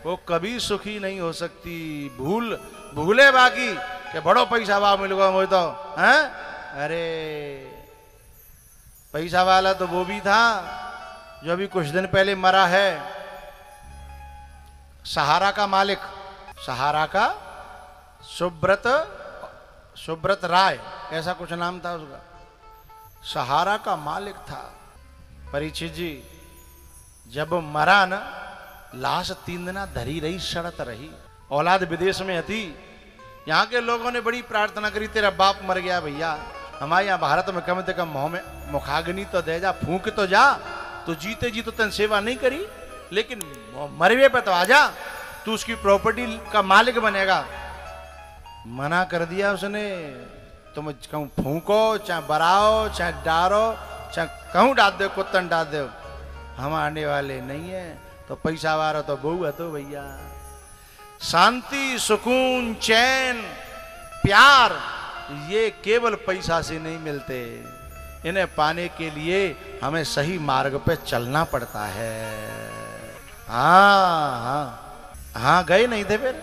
वो कभी सुखी नहीं हो सकती। भूले बाकी कि बड़ो पैसा वाला मिल गया मुझे तो, हैं? अरे पैसा वाला तो वो भी था जो अभी कुछ दिन पहले मरा है, सहारा का मालिक, सहारा का सुब्रत राय, ऐसा कुछ नाम था उसका। सहारा का मालिक था। परीक्षित जी जब मरा न, लाश 3 दिन धरी रही, सड़त रही। औलाद विदेश में थी। यहाँ के लोगों ने बड़ी प्रार्थना करी, तेरा बाप मर गया भैया, हमारे यहाँ भारत में कम से कम मुँह में मुखाग्नि तो दे जा, फूंक तो जा। तो जीते जी तो तेन सेवा नहीं करी, लेकिन मरवे पे तो आजा, तू उसकी प्रॉपर्टी का मालिक बनेगा। मना कर दिया उसने। तुम कहूँ फूंको, चाहे बराओ, चाहे डारो, चाहे कहूँ डाल दो, कुत्तन डाल दो, हम आने वाले नहीं है। तो पैसा वाला तो बहु है तो भैया। शांति, सुकून, चैन, प्यार, ये केवल पैसा से नहीं मिलते। इन्हें पाने के लिए हमें सही मार्ग पे चलना पड़ता है। हाँ गए नहीं थे फिर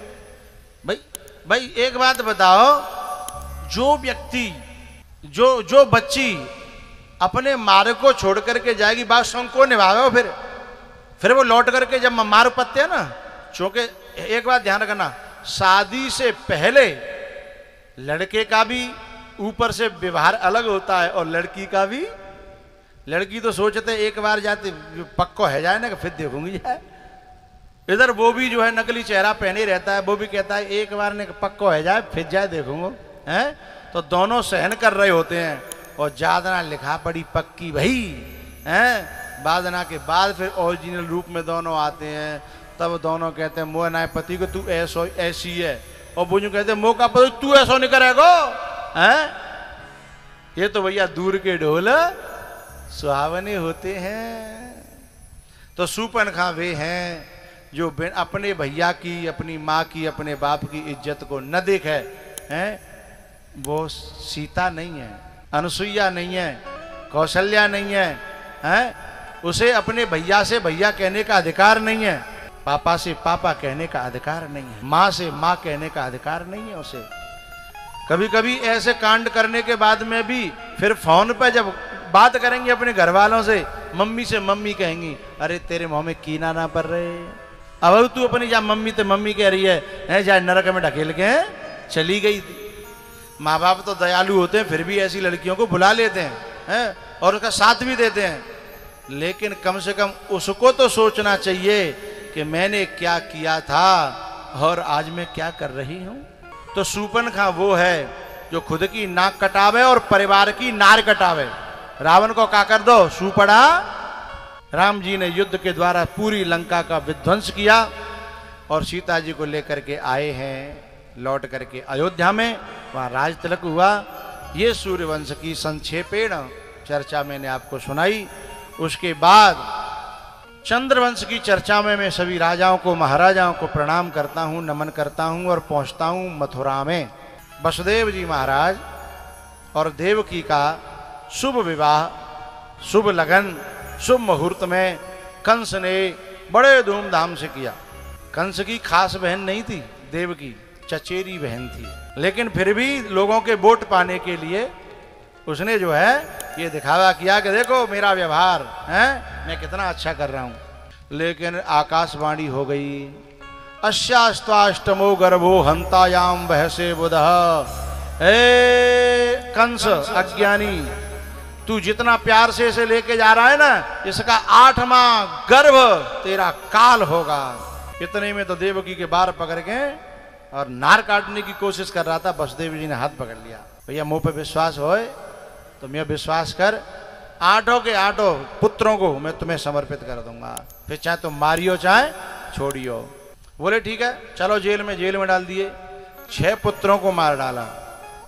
भाई एक बात बताओ, जो व्यक्ति जो बच्ची अपने मार्ग को छोड़ करके जाएगी, बात संग को निभाओ, फिर वो लौट करके जब मार पत्ते है ना, चूंकि एक बात ध्यान रखना, शादी से पहले लड़के का भी ऊपर से व्यवहार अलग होता है और लड़की का भी। लड़की तो सोचते एक बार जाते पक्को है जाए ना, फिर देखूंगी जाए। इधर वो भी जो है नकली चेहरा पहने रहता है, वो भी कहता है एक बार ने पक्को है जाए, फिर जाए देखूंगा, हैं? तो दोनों सहन कर रहे होते हैं और जादना लिखा पड़ी पक्की भाई, हैं? बादना के बाद फिर ओरिजिनल रूप में दोनों आते हैं, तब दोनों कहते हैं मोह नाय पति को तू ऐसी है, और वो जो कहते हैं मोह का पति तू ऐसा नहीं करेगा, हैं? ये तो भैया दूर के ढोल सुहावने होते हैं। तो सूर्पनखा वे हैं जो अपने भैया की, अपनी माँ की, अपने बाप की इज्जत को न देखे, हैं? वो सीता नहीं है, अनुसुईया नहीं है, कौशल्या नहीं है, हैं? उसे अपने भैया से भैया कहने का अधिकार नहीं है, पापा से पापा कहने का अधिकार नहीं है, माँ से माँ कहने का अधिकार नहीं है उसे। कभी कभी ऐसे कांड करने के बाद में भी फिर फोन पर जब बात करेंगे अपने घर वालों से, मम्मी से मम्मी कहेंगी, अरे तेरे मुंह में कीना ना पड़ रहे, अब तू अपनी जा मम्मी ते मम्मी कह रही है जा नरक में ढकेल के चली गई थी। माँ बाप तो दयालु होते हैं, फिर भी ऐसी लड़कियों को बुला लेते हैं और उसका साथ भी देते हैं, लेकिन कम से कम उसको तो सोचना चाहिए कि मैंने क्या किया था और आज मैं क्या कर रही हूं। तो सूर्पनखा वो है जो खुद की नाक कटावे और परिवार की नार कटावे। रावण को क्या कर दो, सूपड़ा। राम जी ने युद्ध के द्वारा पूरी लंका का विध्वंस किया और सीता जी को लेकर के आए हैं लौट करके अयोध्या में, वहां राज तिलक हुआ। ये सूर्यवंश की संक्षेपेण चर्चा मैंने आपको सुनाई। उसके बाद चंद्रवंश की चर्चा में मैं सभी राजाओं को, महाराजाओं को प्रणाम करता हूं, नमन करता हूं और पहुंचता हूं मथुरा में। वसुदेव जी महाराज और देवकी का शुभ विवाह, शुभ लगन, शुभ मुहूर्त में कंस ने बड़े धूमधाम से किया। कंस की खास बहन नहीं थी देवकी, चचेरी बहन थी, लेकिन फिर भी लोगों के वोट पाने के लिए उसने जो है ये दिखावा किया कि देखो मेरा व्यवहार है, मैं कितना अच्छा कर रहा हूं। लेकिन आकाशवाणी हो गई, अस्यास्त्वाष्टमो गर्भो हंतायाम बहसे बुधः। ए कंस अज्ञानी, तू जितना प्यार से इसे लेके जा रहा है ना, इसका 8वां गर्भ तेरा काल होगा। इतने में तो देवकी के बार पकड़ के और नार काटने की कोशिश कर रहा था। वसुदेव जी ने हाथ पकड़ लिया, भैया मुंह पे विश्वास होए तो मैं विश्वास कर, 8 के 8 पुत्रों को मैं तुम्हें समर्पित कर दूंगा, फिर चाहे तुम मारियो चाहे छोड़ियो। बोले ठीक है चलो, जेल में डाल दिए। 6 पुत्रों को मार डाला।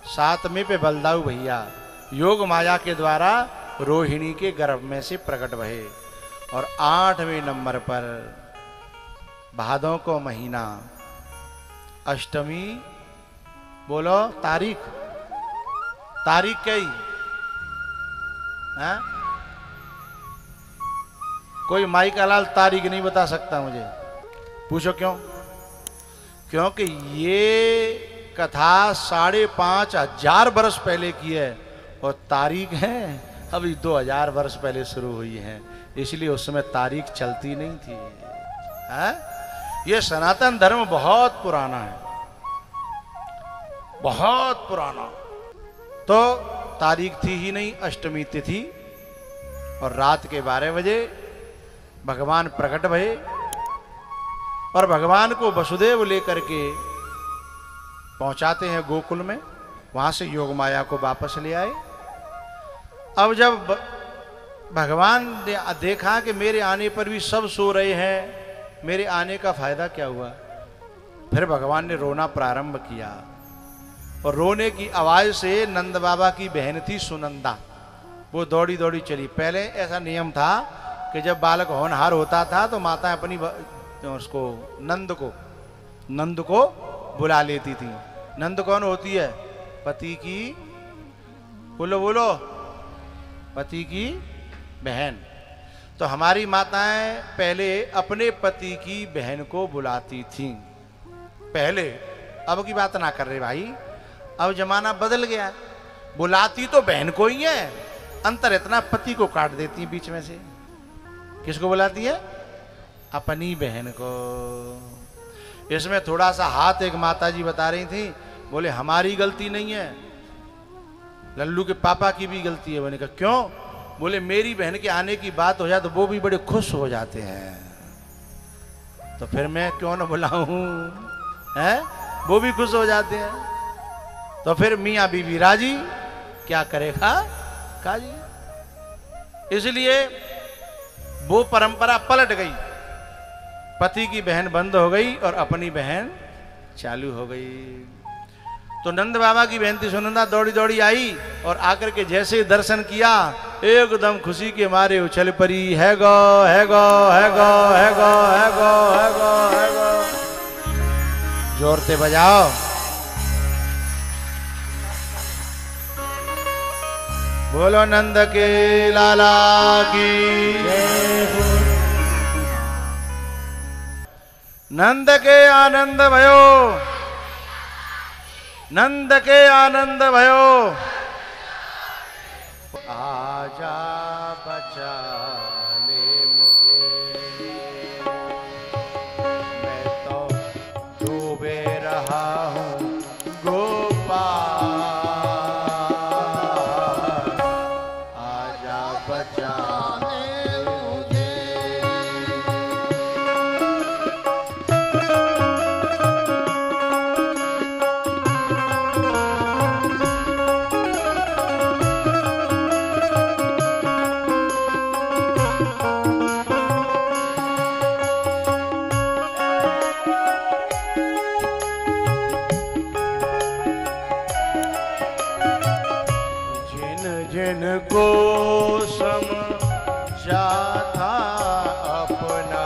7वें पे बलदाऊ भैया योग माया के द्वारा रोहिणी के गर्भ में से प्रकट भये और 8वें नंबर पर भादों को महीना, अष्टमी, बोलो तारीख कई है? कोई माई का लाल तारीख नहीं बता सकता मुझे। पूछो क्यों? क्योंकि ये कथा 5,500 वर्ष पहले की है और तारीख है अभी 2000 वर्ष पहले शुरू हुई है, इसलिए उस समय तारीख चलती नहीं थी। है? ये सनातन धर्म बहुत पुराना है, बहुत पुराना। तो तारीख थी ही नहीं, अष्टमी तिथि, और रात के 12 बजे भगवान प्रकट भये और भगवान को वसुदेव लेकर के पहुंचाते हैं गोकुल में। वहां से योग माया को वापस ले आए। अब जब भगवान ने देखा कि मेरे आने पर भी सब सो रहे हैं, मेरे आने का फायदा क्या हुआ, फिर भगवान ने रोना प्रारंभ किया। और रोने की आवाज से नंद बाबा की बहन थी सुनंदा, वो दौड़ी दौड़ी चली। पहले ऐसा नियम था कि जब बालक होनहार होता था तो माता अपनी उसको नंद को बुला लेती थी। नंद कौन होती है? पति की, बोलो बोलो, पति की बहन। तो हमारी माताएं पहले अपने पति की बहन को बुलाती थीं पहले। अब की बात ना कर रहे भाई, अब जमाना बदल गया। बुलाती तो बहन को ही है, अंतर इतना पति को काट देती बीच में से। किसको बुलाती है? अपनी बहन को। इसमें थोड़ा सा हाथ एक माताजी बता रही थी, बोले हमारी गलती नहीं है, लल्लू के पापा की भी गलती है। मैंने कहा क्यों? बोले मेरी बहन के आने की बात हो जाए तो वो भी बड़े खुश हो जाते हैं, तो फिर मैं क्यों ना बुलाऊं, हैं? वो भी खुश हो जाते हैं। तो फिर मियां बीवी राजी, क्या करेगा काजी। इसलिए वो परंपरा पलट गई, पति की बहन बंद हो गई और अपनी बहन चालू हो गई। तो नंद बाबा की बहन थी सुनंदा, दौड़ी दौड़ी आई और आकर के जैसे दर्शन किया एकदम खुशी के मारे उछल पड़ी, है गो है गो है गो है गो है गो है गो है गो। जोर से बजाओ। बोलो नंद के लाला की जय। नंद के आनंद भयो, नंद के आनंद भयो, आजा बचा ले मुझे, मैं तो डूबे रहा हूँ गोपाल, आजा बचा ले मुझे। जिनको समझा था अपना,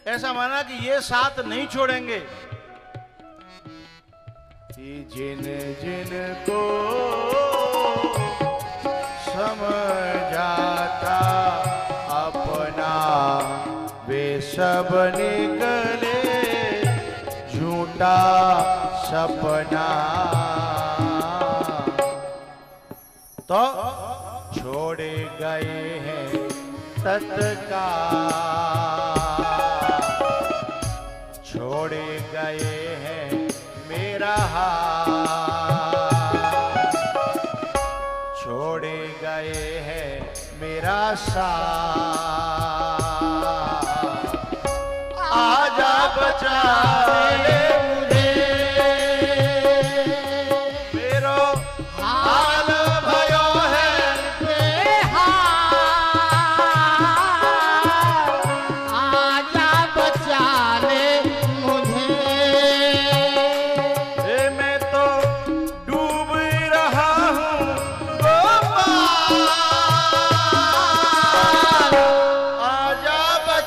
ऐसा माना कि ये साथ नहीं छोड़ेंगे। जिन जिन को समझा था अपना, वे सब निकले झूठा सपना। तो छोड़े गए हैं तत्काल, छोड़े गए हैं मेरा हाथ, छोड़े गए हैं मेरा साथ, आजा बचा ले मुझे, मेरो हाल भयो है बेहाल,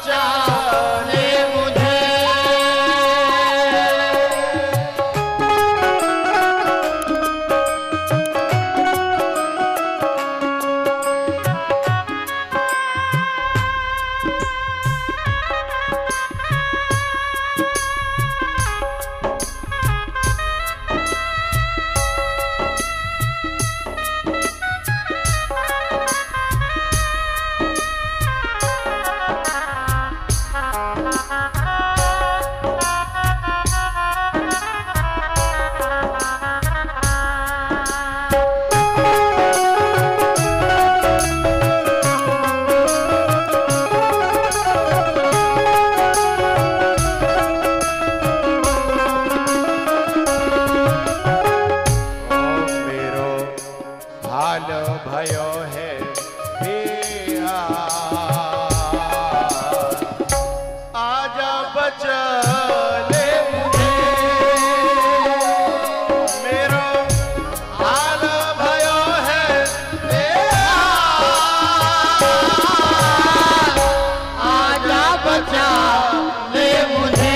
बचा ले मुझे। भयो है आजा बचा ले मुझे। मेरो हाल भयो है आजा बचा ले मुझे।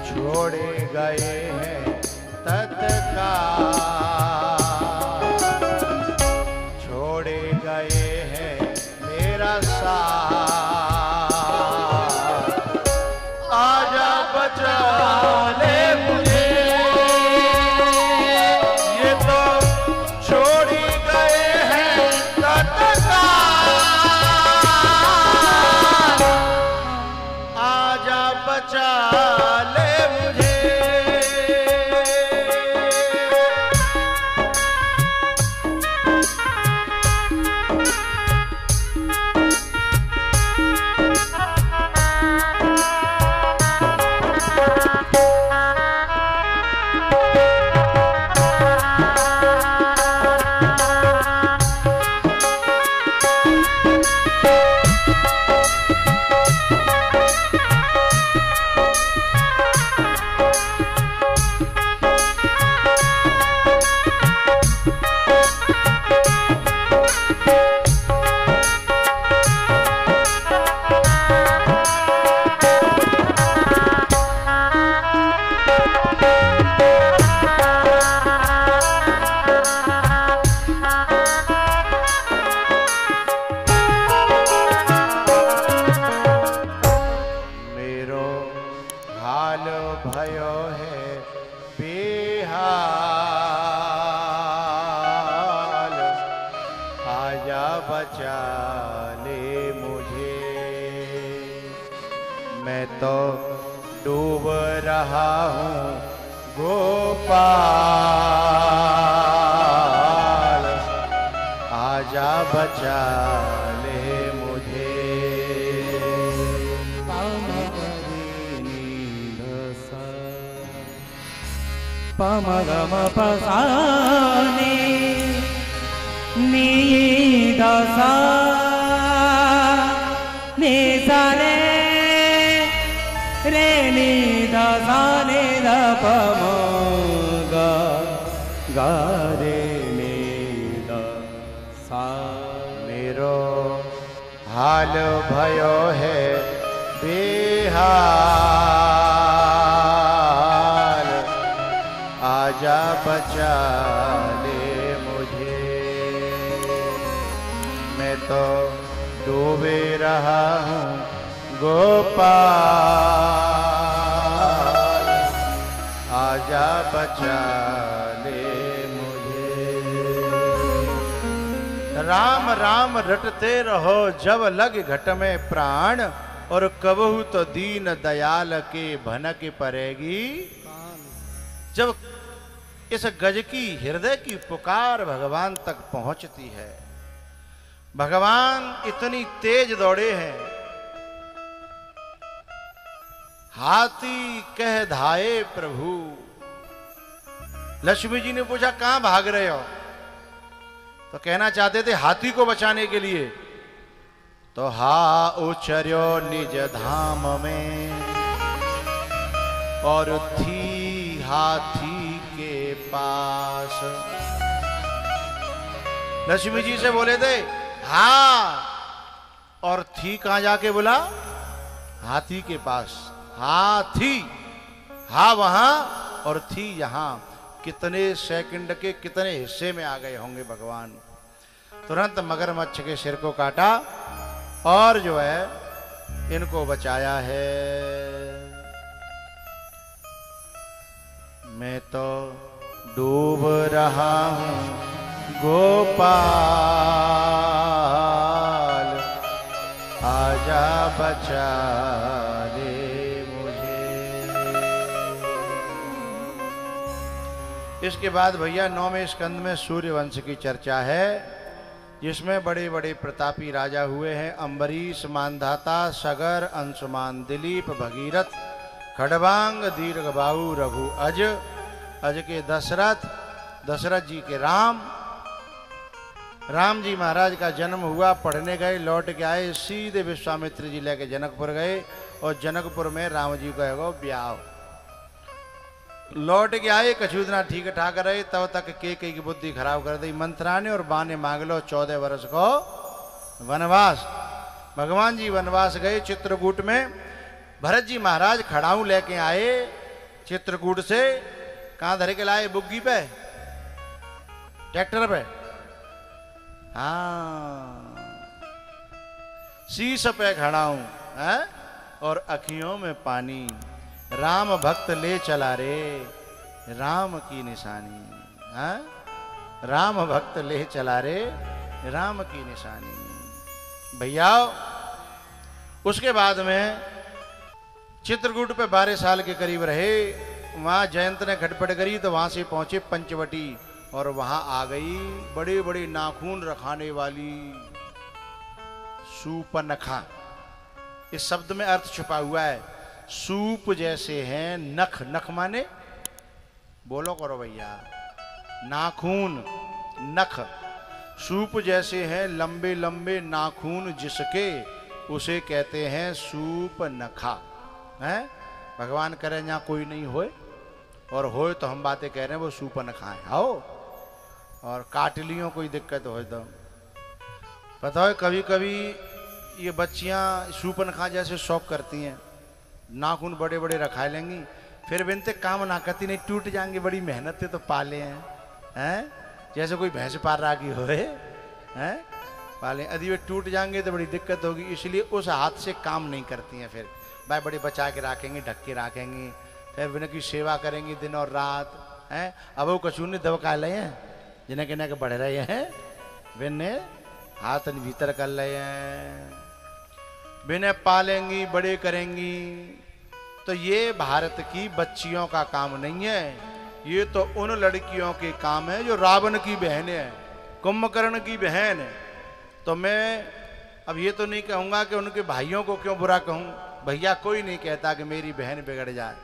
छोड़े गए हैं तत्काल, छोड़े गए हैं मेरा साथ, आजा बचा ले मुझे। ये तो छोड़ ही गए हैं तत्काल, आजा बचा ले मुझे। भयो है बेहाल, आजा बचा ले मुझे। मैं तो डूब रहा हूँ गोपाल, आजा बचा ले मुझे। पमगम पसाने नीदसा निसरे रे नीदसा निदपमग गे नीदसा। मेरो हाल भयो है बेहाल, आजा बचा ले मुझे। मैं तो डूबे रहा हूँ गोपाल, आजा बचा ले मुझे। राम राम रटते रहो जब लग घट में प्राण, और कबहू तो दीन दयाल के भनक पड़ेगी। जब इस गज की हृदय की पुकार भगवान तक पहुंचती है, भगवान इतनी तेज दौड़े हैं, हाथी कह धाये प्रभु। लक्ष्मी जी ने पूछा कहां भाग रहे हो, तो कहना चाहते थे हाथी को बचाने के लिए। तो हा उचर्यो निज धाम में और थी हाथी के पास। लक्ष्मी जी से बोले थे हाँ, और थी कहां जाके बोला, हाथी के पास। हाथी, हा वहां और थी यहां। कितने सेकंड के कितने हिस्से में आ गए होंगे भगवान। तुरंत मगरमच्छ के सिर को काटा और जो है इनको बचाया है। मैं तो डूब रहा हूं गोपाल, आजा बचा ले मुझे। इसके बाद भैया 9वें स्कंद में सूर्यवंश की चर्चा है, जिसमें बड़े बड़े प्रतापी राजा हुए हैं। अम्बरीश, मानधाता, सगर, अंशुमान, दिलीप, भगीरथ, खड़बांग, दीर्घबाहु, रघु, अज, अज के दशरथ, दशरथ जी के राम, राम जी महाराज का जन्म हुआ, पढ़ने गए, लौट के आए, सीधे विश्वामित्र जी लेके जनकपुर गए और जनकपुर में राम जी को एगो ब्याह। लौट के आए, कछुदना ठीक ठाक रहे, तब तक के की बुद्धि खराब कर दी मंत्रा ने, और बाने मांग लो 14 वर्ष को वनवास। भगवान जी वनवास गए चित्रकूट में। भरत जी महाराज खड़ाऊ लेके आए चित्रकूट से। कहां धरे के लाए, बुग्गी पे, ट्रैक्टर पे, हाँ, शीश पे खड़ाऊ है, और अखियों में पानी। राम भक्त ले चला रे राम की निशानी, हाँ, राम भक्त ले चला रे राम की निशानी। भैया उसके बाद में चित्रकूट पे 12 साल के करीब रहे। वहां जयंत ने खटपट करी तो वहां से पहुंचे पंचवटी, और वहां आ गई बड़े बड़े नाखून रखाने वाली सूपनखा। इस शब्द में अर्थ छुपा हुआ है। सूप जैसे हैं नख, नख माने बोलो करो भैया, नाखून, नख। सूप जैसे हैं लंबे लंबे नाखून जिसके, उसे कहते हैं सूप नखा। है भगवान करे यहाँ कोई नहीं होए, और होए तो हम बातें कह रहे हैं वो सूप नखा है। आओ और काट लियो, कोई दिक्कत हो तो। पता है कभी कभी ये बच्चियां सूपनखा जैसे शौक करती हैं, नाखून बड़े बड़े रखा लेंगी, फिर बिनते काम ना करती, नहीं टूट जाएंगे, बड़ी मेहनत से तो पाले हैं, जैसे कोई भैंस पार रागी होए, हैं पाले, यदि वे टूट जाएंगे तो बड़ी दिक्कत होगी। इसलिए उस हाथ से काम नहीं करती हैं। फिर भाई बड़ी बचा के रखेंगी, ढक के रखेंगी, फिर बिना की सेवा करेंगी दिन और रात, हैं। अब वो कछू ने दबका ले हैं, जिन्हें कहने के बढ़ रहे हैं, बिने हाथ भीतर कर रहे हैं, बिने पालेंगी, बड़े करेंगी। तो ये भारत की बच्चियों का काम नहीं है, ये तो उन लड़कियों के काम है जो रावण की बहन है, कुंभकर्ण की बहन है। तो मैं अब ये तो नहीं कहूंगा कि उनके भाइयों को क्यों बुरा कहूं। भैया कोई नहीं कहता कि मेरी बहन बिगड़ जाए,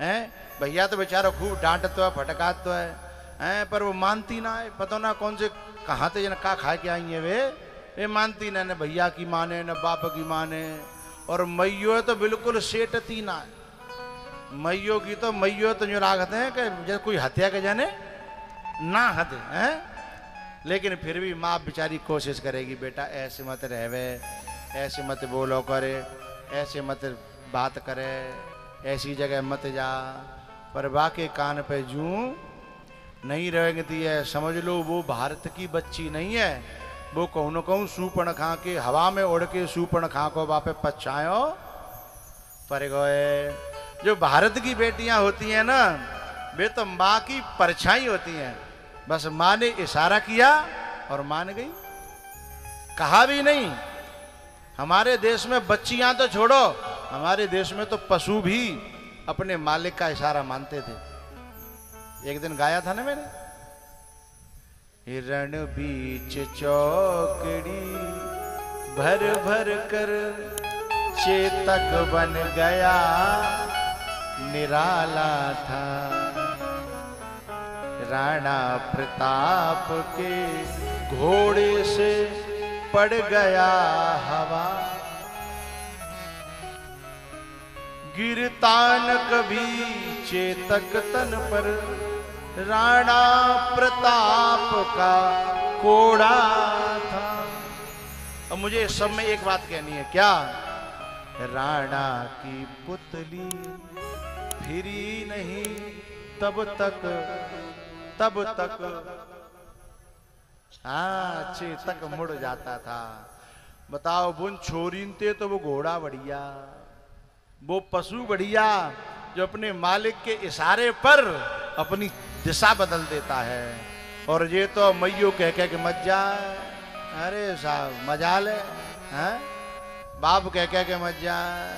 हैं। भैया तो बेचारा खूब डांटतो है, फटकात तो है, पर वो मानती ना है। पता ना कौन से कहाँ से जन का खा के आई है वे मानती ना, न भैया की माने न बाप की माने। और मैयो तो बिल्कुल सेटती ना है। मैयो की तो मैयो तो जो रागते हैं कि जैसे कोई हत्या के जाने ना हते हैं, लेकिन फिर भी माँ बेचारी कोशिश करेगी, बेटा ऐसे मत रहवे, ऐसे मत बोलो करे, ऐसे मत बात करे, ऐसी जगह मत जा। पर बाके कान पे जूं नहीं रहेंगी है, समझ लो वो भारत की बच्ची नहीं है, वो कहूँ न कहूँ सूपनखा के हवा में उड़ के सूपनखा को वापे पछायो पर गए। जो भारत की बेटियां होती हैं ना, वे तो माँ की परछाई होती हैं। बस माँ ने इशारा किया और मान गई, कहा भी नहीं, हमारे देश में बच्चियां तो छोड़ो, हमारे देश में तो पशु भी अपने मालिक का इशारा मानते थे। एक दिन गाया था ना मैंने, रण बीच चौकड़ी भर भर कर चेतक बन गया, निराला था राणा प्रताप के घोड़े से पड़ गया हवा, गिरता न कभी चेतक तन पर, राणा प्रताप का कोड़ा था। अब मुझे सब में एक बात कहनी है, क्या? राणा की पुतली फिरी नहीं तब तक हाँ चेतक मुड़ जाता था। बताओ, बुन छोरीनते तो वो घोड़ा बढ़िया, वो पशु बढ़िया जो अपने मालिक के इशारे पर अपनी दिशा बदल देता है। और ये तो मैयो कह कह के मत जाए, अरे साहब मजा ले, हैं? बाप कह कह के मत जाए,